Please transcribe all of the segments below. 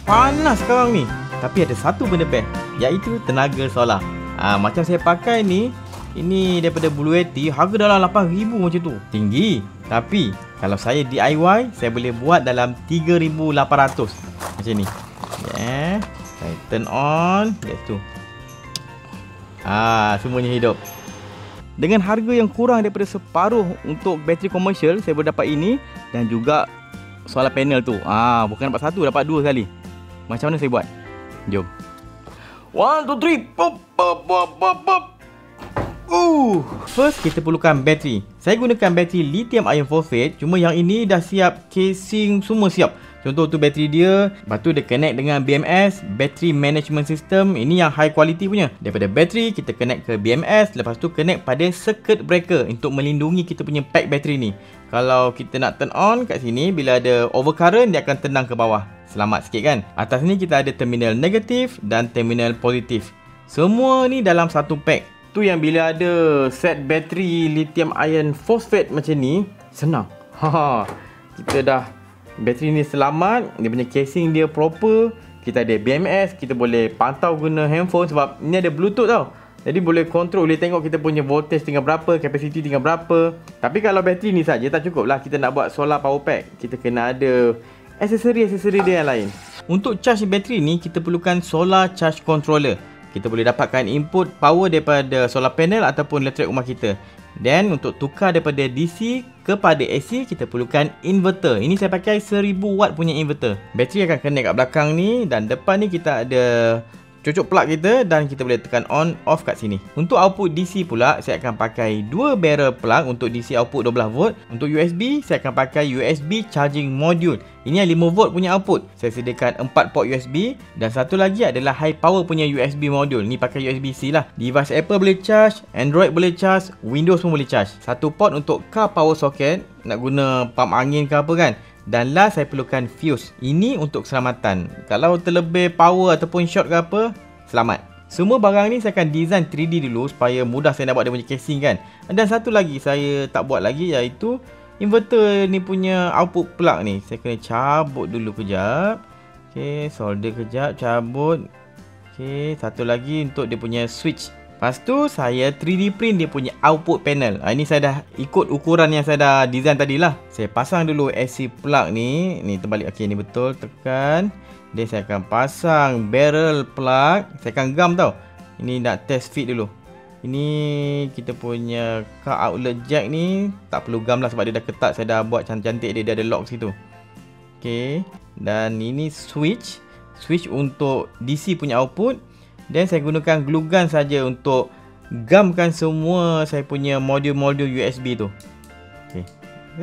panas sekarang ni. Tapi ada satu benda best, iaitu tenaga solar. Macam saya pakai ni, ini daripada Blue Yeti, harga dalam 8,000 macam tu. Tinggi. Tapi kalau saya DIY, saya boleh buat dalam 3,800 macam ni. Saya turn on. That's tu. Semuanya hidup. Dengan harga yang kurang daripada separuh untuk bateri komersial, saya boleh dapat ini dan juga solar panel tu. Bukan dapat satu, dapat dua sekali. Macam mana saya buat? Jom. 1, 2, 3. Pop, pop, pop, pop, pop. First, kita perlukan bateri. Saya gunakan bateri lithium ion phosphate. Cuma yang ini dah siap, casing semua siap. Contoh tu bateri dia. Lepas tu dia connect dengan BMS, Battery Management System. Ini yang high quality punya. Daripada bateri, kita connect ke BMS. Lepas tu connect pada circuit breaker untuk melindungi kita punya pack bateri ni. Kalau kita nak turn on kat sini, bila ada overcurrent, dia akan tenang ke bawah. Selamat sikit kan. Atas ni kita ada terminal negatif dan terminal positif. Semua ni dalam satu pack. Tu yang bila ada set bateri lithium ion phosphate macam ni, senang. Kita dah, bateri ni selamat, dia punya casing dia proper. Kita ada BMS, kita boleh pantau guna handphone sebab ni ada Bluetooth tau. Jadi boleh control, boleh tengok kita punya voltage tinggal berapa, capacity tinggal berapa. Tapi kalau bateri ni saja tak cukup lah, kita nak buat solar power pack. Kita kena ada aksesori dia yang lain. Untuk charge bateri ni, kita perlukan solar charge controller. Kita boleh dapatkan input power daripada solar panel ataupun elektrik rumah kita. Dan untuk tukar daripada DC kepada AC, kita perlukan inverter. Ini saya pakai 1000 watt punya inverter. Bateri akan connect kat belakang ni dan depan ni kita ada cucuk plug kita dan kita boleh tekan on off kat sini. Untuk output DC pula, saya akan pakai 2 barrel plug untuk DC output 12 volt. Untuk USB, saya akan pakai USB charging module. Ini yang 5 volt punya output. Saya sediakan 4 port USB dan satu lagi adalah high power punya USB module. Ni pakai USB-C lah. Device Apple boleh charge, Android boleh charge, Windows pun boleh charge. Satu port untuk car power socket, nak guna pump angin ke apa kan. Dan last, saya perlukan fuse. Ini untuk keselamatan. Kalau terlebih power ataupun short ke apa, selamat. Semua barang ni saya akan design 3D dulu supaya mudah saya nak buat dia punya casing kan. Dan satu lagi saya tak buat lagi, iaitu inverter ni punya output plug ni. Saya kena cabut dulu kejap. Okay, solder kejap, cabut. Okay, satu lagi untuk dia punya switch. Lepas tu saya 3D print dia punya output panel. Ini saya dah ikut ukuran yang saya dah design tadi lah. Saya pasang dulu AC plug ni. Ni terbalik. Okey, ni betul. Tekan. Then saya akan pasang barrel plug. Saya akan gam tau. Ini nak test fit dulu. Ini kita punya car outlet jack ni. Tak perlu gam lah sebab dia dah ketat. Saya dah buat cantik-cantik dia. Dia ada lock situ. Okey. Dan ini switch. Switch untuk DC punya output. Dan saya gunakan glue gun saja untuk gamkan semua saya punya modul-modul USB tu. Okey.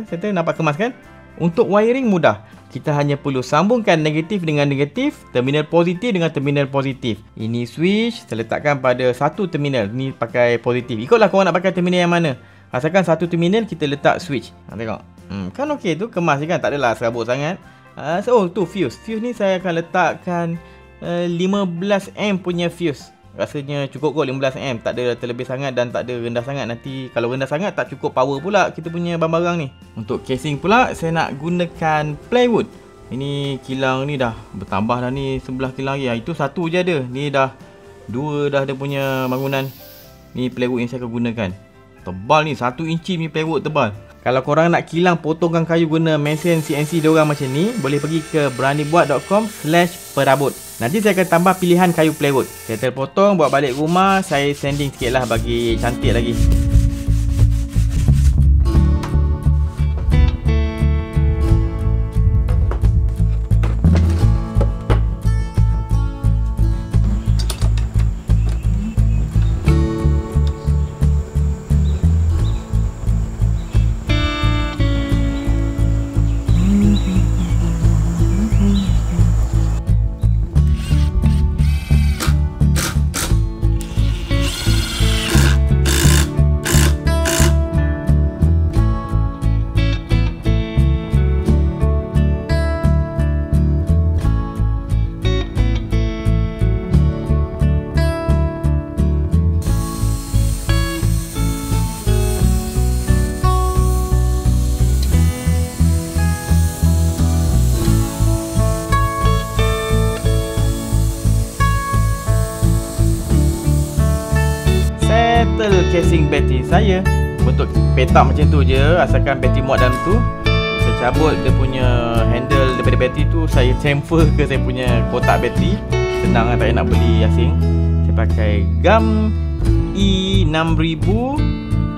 Saya nampak kemas kan? Untuk wiring mudah. Kita hanya perlu sambungkan negatif dengan negatif, terminal positif dengan terminal positif. Ini switch, saya letakkan pada satu terminal. Ni pakai positif. Ikutlah korang nak pakai terminal yang mana. Asalkan satu terminal kita letak switch. Tengok. Kan okey tu, kemas je kan? Tak adalah serabut sangat. Tu fuse. Fuse ni saya akan letakkan 15 punya fuse. Rasanya cukup kot 15 tak ada terlebih sangat dan tak ada rendah sangat. Nanti kalau rendah sangat tak cukup power pula kita punya barang-barang ni. Untuk casing pula saya nak gunakan plywood. Ini kilang ni dah bertambah dah ni, sebelah kilang lagi. Itu satu je ada. Ni dah dua dah ada punya bangunan. Ni plywood yang saya akan gunakan. Tebal ni, 1 inci ni plywood tebal. Kalau korang nak kilang potongkan kayu guna mesin CNC diorang macam ni, boleh pergi ke beranibuat.com/perabot. Nanti saya akan tambah pilihan kayu plywood. Saya terpotong, buat balik rumah, saya sanding sikit lah bagi cantik lagi. casing bateri saya. Bentuk petak macam tu je, asalkan bateri muat dalam tu. Saya cabut dia punya handle daripada bateri tu, saya transfer ke saya punya kotak bateri. Senang lah, tak payah nak beli asing. Saya pakai gam E6000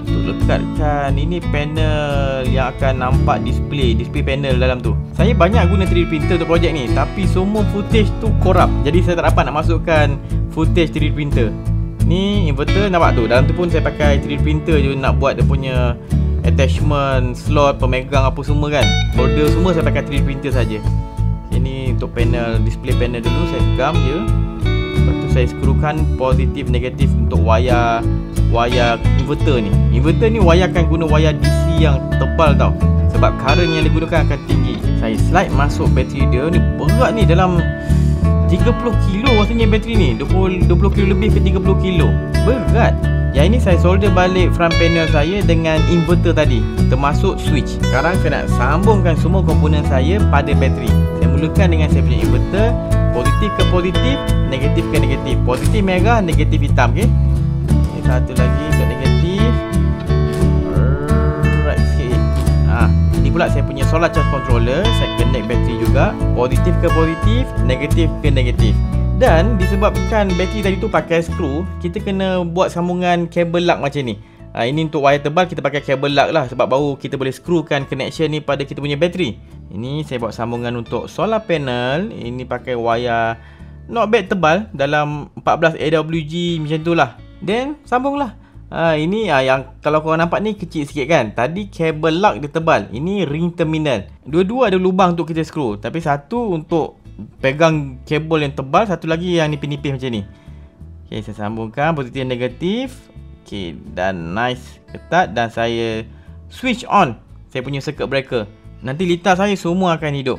untuk lekatkan ini panel yang akan nampak display panel dalam tu. Saya banyak guna 3D printer untuk projek ni, tapi semua footage tu korup. Jadi saya tak dapat nak masukkan footage 3D printer. Ni inverter nampak tu, dalam tu pun saya pakai 3D printer je nak buat dia punya attachment, slot, pemegang apa semua kan. Holder semua saya pakai 3D printer saja. Ini untuk panel, display panel dulu saya gam je. Lepas tu saya skrukan positif negatif untuk wayar inverter ni. Inverter ni wayar akan guna wayar DC yang tebal tau, sebab current yang digunakan akan tinggi. Saya slide masuk bateri dia ni, berat ni, dalam 30 kilo rasanya bateri ni. 20 kilo lebih ke 30 kilo. Berat. Yang ini saya solder balik front panel saya dengan inverter tadi, termasuk switch. Sekarang saya nak sambungkan semua komponen saya pada bateri. Saya mulakan dengan saya punya inverter. Positif ke positif, negatif ke negatif. Positif merah, negatif hitam, okey. Ini satu lagi untuk negatif. Alright, sikit. Ini pula saya punya solar charge controller. Saya connect bateri juga. Positif ke positif, negatif ke negatif. Dan disebabkan bateri tadi tu pakai skru, kita kena buat sambungan kabel lug macam ni. Ini untuk wire tebal kita pakai kabel lug lah, sebab baru kita boleh skrukan connection ni pada kita punya bateri. Ini saya buat sambungan untuk solar panel. Ini pakai wire not bad tebal, dalam 14 AWG macam tu lah. Then sambunglah. Ini yang kalau korang nampak ni kecil sikit kan. Tadi kabel lug dia tebal. Ini ring terminal. Dua-dua ada lubang untuk kita skru, tapi satu untuk pegang kabel yang tebal, satu lagi yang nipis-nipis macam ni. Okay, saya sambungkan positif dan negatif. Okay, dan nice, ketat. Dan saya switch on saya punya circuit breaker. Nanti litar saya semua akan hidup.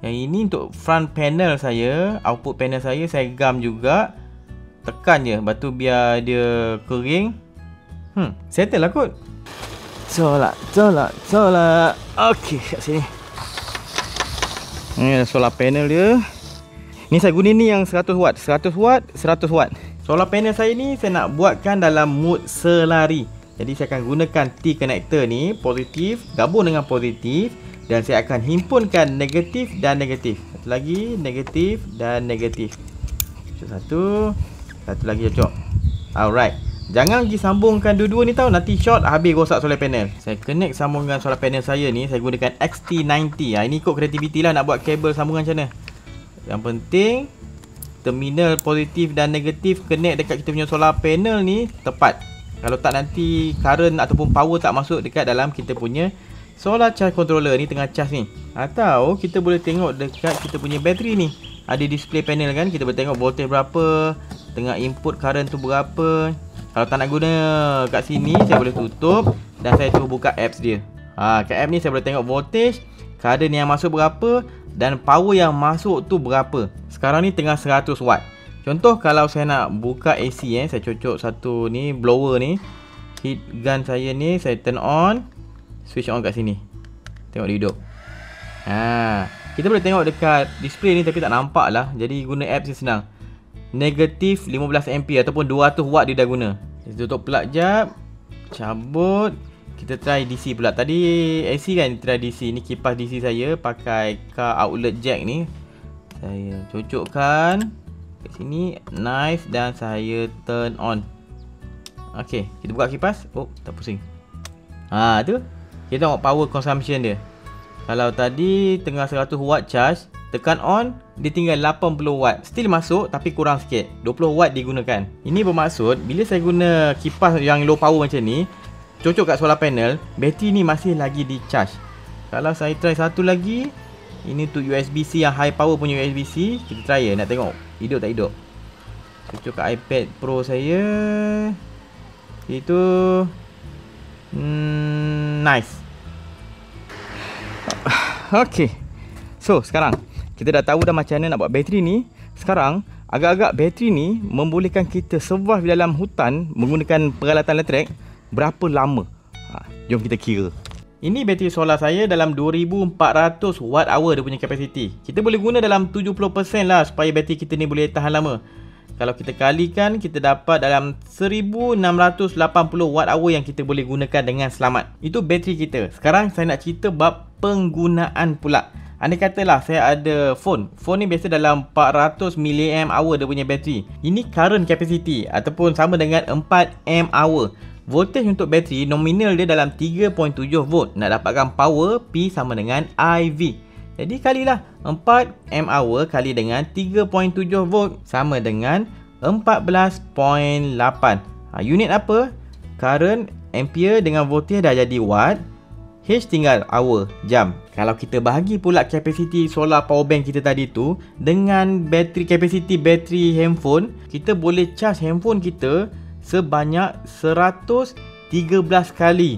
Yang ini untuk front panel saya, output panel saya gam juga. Tekan je, lepas tu biar dia kering. Settle lah kot. Solat. Okay, kat sini. Ni solar panel dia. Ni saya guna ni yang 100 watt. Solar panel saya ni saya nak buatkan dalam mood selari. Jadi saya akan gunakan T connector ni, positif gabung dengan positif, dan saya akan himpunkan negatif dan negatif. Satu lagi, negatif dan negatif. Satu lagi cocok. Alright. Jangan pergi sambungkan dua-dua ni tau, nanti short habis rosak solar panel. Saya connect sambungan solar panel saya ni, saya gunakan XT90. Ini ikut kreativiti lah nak buat kabel sambungan macam mana. Yang penting terminal positif dan negatif connect dekat kita punya solar panel ni tepat. Kalau tak nanti current ataupun power tak masuk dekat dalam kita punya solar charge controller ni tengah charge ni. Atau kita boleh tengok dekat kita punya bateri ni, ada display panel kan, kita boleh tengok voltage berapa, tengah input current tu berapa. Kalau tak nak guna kat sini, saya boleh tutup dan saya terus buka apps dia. Kat app ni saya boleh tengok voltage, current yang masuk berapa dan power yang masuk tu berapa. Sekarang ni tengah 100 watt. Contoh kalau saya nak buka AC, saya cocok satu ni blower ni, heat gun saya ni, saya turn on, switch on kat sini. Tengok dia hidup. Kita boleh tengok dekat display ni tapi tak nampak lah. Jadi guna apps ni senang. Negatif 15 ampere ataupun 200 watt dia dah guna. Kita tutup plug jap, cabut. Kita try DC pula. Tadi AC kan, try DC. Ni kipas DC saya pakai car outlet jack ni. Saya cocokkan kat sini, nice, dan saya turn on. Okay, kita buka kipas. Oh, tak pusing. Tu kita tengok power consumption dia. Kalau tadi tengah 100 watt charge, tekan on, dia tinggal 80 watt. Still masuk tapi kurang sikit. 20 watt digunakan. Ini bermaksud bila saya guna kipas yang low power macam ni, cocok kat solar panel, bateri ni masih lagi di charge. Kalau saya try satu lagi, ini tu USB-C yang high power punya USB-C. Kita try nak tengok hidup tak hidup. Cocok kat iPad Pro saya. Itu nice. Okay, so sekarang kita dah tahu dah macam mana nak buat bateri ni. Sekarang agak-agak bateri ni membolehkan kita survive dalam hutan menggunakan peralatan elektrik berapa lama. Jom kita kira. Ini bateri solar saya dalam 2400 watt hour dia punya kapasiti. Kita boleh guna dalam 70% lah supaya bateri kita ni boleh tahan lama. Kalau kita kalikan, kita dapat dalam 1680 watt hour yang kita boleh gunakan dengan selamat. Itu bateri kita. Sekarang saya nak cerita bab penggunaan pula. Andai katalah saya ada phone ni biasa dalam 400 mAh dia punya bateri. Ini current capacity ataupun sama dengan 4 mAh. Voltage untuk bateri nominal dia dalam 3.7 volt. Nak dapatkan power, P sama dengan IV. Jadi kalilah 4 mAh kali dengan 3.7 volt sama dengan 14.8. Unit apa? Current ampere dengan voltage dah jadi watt. H tinggal hour, jam. Kalau kita bahagi pula kapasiti solar power bank kita tadi tu dengan kapasiti bateri handphone, kita boleh charge handphone kita sebanyak 113 kali.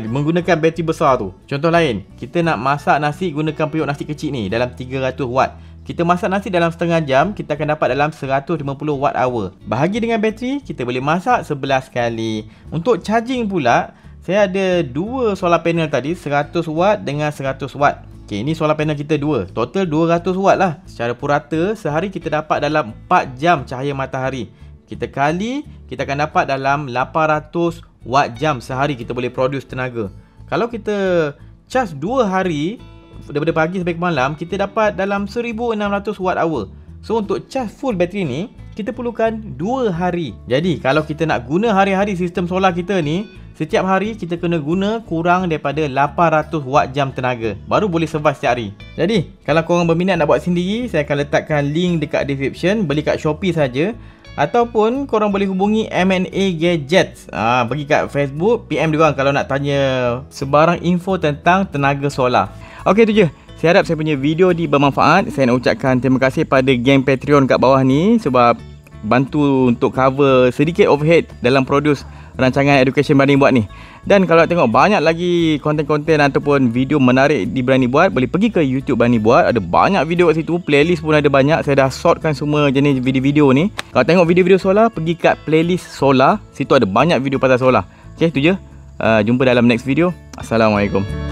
Menggunakan bateri besar tu. Contoh lain, kita nak masak nasi gunakan periuk nasi kecil ni dalam 300 watt. Kita masak nasi dalam setengah jam, kita akan dapat dalam 150 watt hour. Bahagi dengan bateri, kita boleh masak 11 kali. Untuk charging pula, saya ada dua solar panel tadi, 100 watt dengan 100 watt. Okay, ini solar panel kita dua. Total 200 watt lah. Secara purata, sehari kita dapat dalam 4 jam cahaya matahari. Kita kali, kita akan dapat dalam 800 watt jam sehari kita boleh produce tenaga. Kalau kita charge 2 hari, daripada pagi sampai ke malam, kita dapat dalam 1600 watt hour. So, untuk charge full bateri ni, kita perlukan 2 hari. Jadi, kalau kita nak guna hari-hari sistem solar kita ni, setiap hari kita kena guna kurang daripada 800 watt jam tenaga. Baru boleh survive setiap hari. Jadi, kalau korang berminat nak buat sendiri, saya akan letakkan link dekat description. Beli kat Shopee saja. Ataupun korang boleh hubungi M&A Gadgets. Pergi kat Facebook, PM diorang kalau nak tanya sebarang info tentang tenaga solar. Okey, tu je. Saya harap saya punya video ni bermanfaat. Saya nak ucapkan terima kasih pada geng Patreon kat bawah ni sebab bantu untuk cover sedikit overhead dalam produce rancangan Education Berani Buat ni. Dan kalau nak tengok banyak lagi konten-konten ataupun video menarik di Berani Buat, boleh pergi ke YouTube Berani Buat. Ada banyak video kat situ, playlist pun ada banyak. Saya dah sortkan semua jenis video-video ni. Kalau tengok video-video solar, pergi kat playlist solar. Situ ada banyak video pasal solar. Okay, tu je. Jumpa dalam next video. Assalamualaikum.